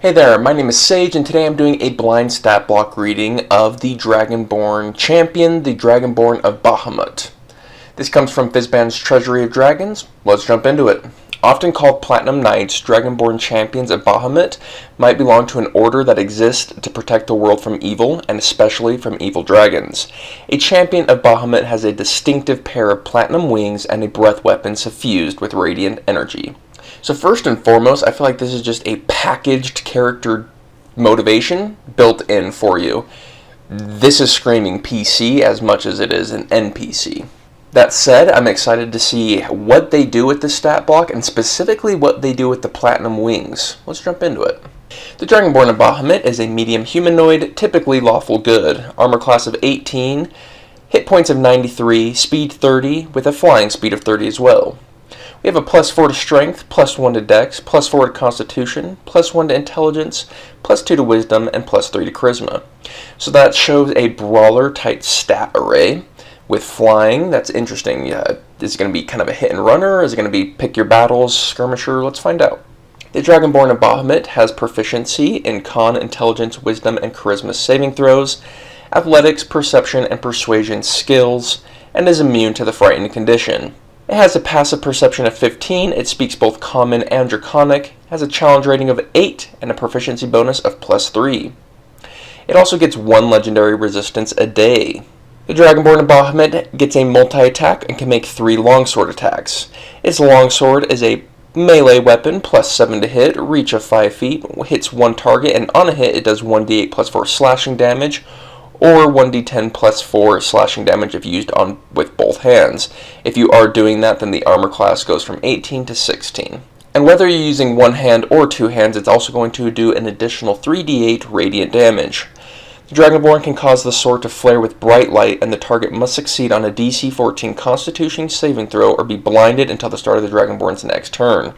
Hey there, my name is Sage, and today I'm doing a blind stat block reading of the Dragonborn champion, the Dragonborn of Bahamut. This comes from Fizban's Treasury of Dragons. Let's jump into it. Often called Platinum Knights, Dragonborn champions of Bahamut might belong to an order that exists to protect the world from evil, and especially from evil dragons. A champion of Bahamut has a distinctive pair of platinum wings and a breath weapon suffused with radiant energy. So first and foremost, I feel like this is just a packaged character motivation built in for you. This is screaming PC as much as it is an NPC. That said, I'm excited to see what they do with this stat block, and specifically what they do with the platinum wings. Let's jump into it. The Dragonborn of Bahamut is a medium humanoid, typically lawful good. Armor class of 18, hit points of 93, speed 30, with a flying speed of 30 as well. We have a +4 to strength, +1 to dex, +4 to constitution, +1 to intelligence, +2 to wisdom, and +3 to charisma. So that shows a brawler type stat array. With flying, that's interesting. Yeah, is it going to be kind of a hit and runner? Is it going to be pick your battles, skirmisher? Let's find out. The Dragonborn of Bahamut has proficiency in con, intelligence, wisdom, and charisma saving throws, athletics, perception, and persuasion skills, and is immune to the frightened condition. It has a passive perception of 15, it speaks both common and draconic, has a challenge rating of 8, and a proficiency bonus of +3. It also gets 1 legendary resistance a day. The Dragonborn of Bahamut gets a multi-attack and can make 3 longsword attacks. Its longsword is a melee weapon, +7 to hit, reach of 5 feet, hits 1 target, and on a hit it does 1d8 +4 slashing damage, or 1d10 +4 slashing damage if used with both hands. If you are doing that, then the armor class goes from 18 to 16. And whether you're using one hand or 2 hands, it's also going to do an additional 3d8 radiant damage. The Dragonborn can cause the sword to flare with bright light, and the target must succeed on a DC 14 Constitution saving throw or be blinded until the start of the Dragonborn's next turn.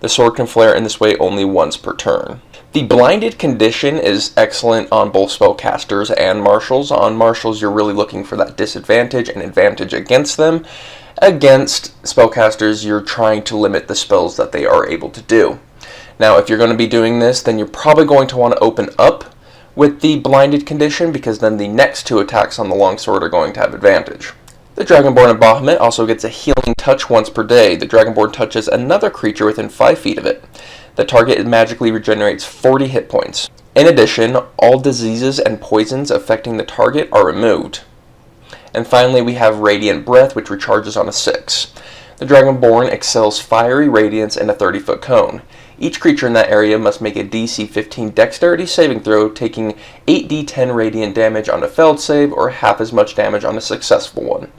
The sword can flare in this way only once per turn. The blinded condition is excellent on both spellcasters and marshals. On marshals, you're really looking for that disadvantage and advantage against them. Against spellcasters, you're trying to limit the spells that they are able to do. Now, if you're going to be doing this, then you're probably going to want to open up with the blinded condition, because then the next 2 attacks on the longsword are going to have advantage. The Dragonborn of Bahamut also gets a healing touch once per day. The Dragonborn touches another creature within 5 feet of it. The target magically regenerates 40 hit points. In addition, all diseases and poisons affecting the target are removed. And finally, we have Radiant Breath, which recharges on a 6. The Dragonborn excels fiery radiance in a 30-foot cone. Each creature in that area must make a DC 15 dexterity saving throw, taking 8d10 radiant damage on a failed save, or half as much damage on a successful one.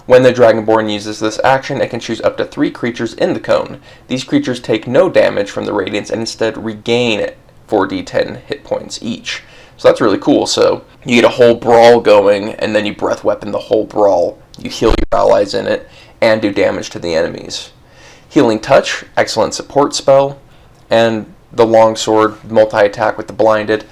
When the Dragonborn uses this action, it can choose up to 3 creatures in the cone. These creatures take no damage from the radiance and instead regain 4d10 hit points each. So that's really cool. So you get a whole brawl going, and then you breath weapon the whole brawl. You heal your allies in it, and do damage to the enemies. Healing Touch, excellent support spell, and the longsword multi-attack with the blinded,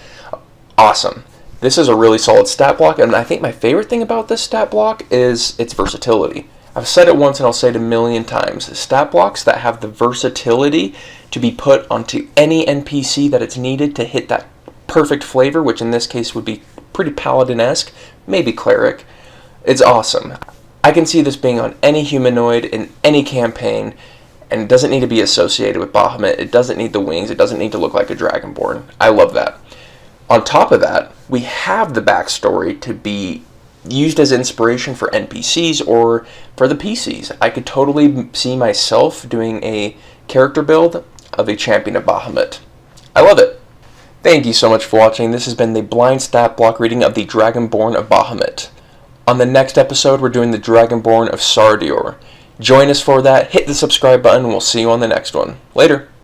awesome. This is a really solid stat block, and I think my favorite thing about this stat block is its versatility. I've said it once and I'll say it a million times. Stat blocks that have the versatility to be put onto any NPC that it's needed to hit that perfect flavor, which in this case would be pretty paladin-esque, maybe cleric. It's awesome. I can see this being on any humanoid in any campaign, and it doesn't need to be associated with Bahamut. It doesn't need the wings. It doesn't need to look like a Dragonborn. I love that. On top of that, we have the backstory to be used as inspiration for NPCs or for the PCs. I could totally see myself doing a character build of a champion of Bahamut. I love it. Thank you so much for watching. This has been the blind stat block reading of the Dragonborn of Bahamut. On the next episode, we're doing the Dragonborn of Sardior. Join us for that. Hit the subscribe button, and we'll see you on the next one. Later.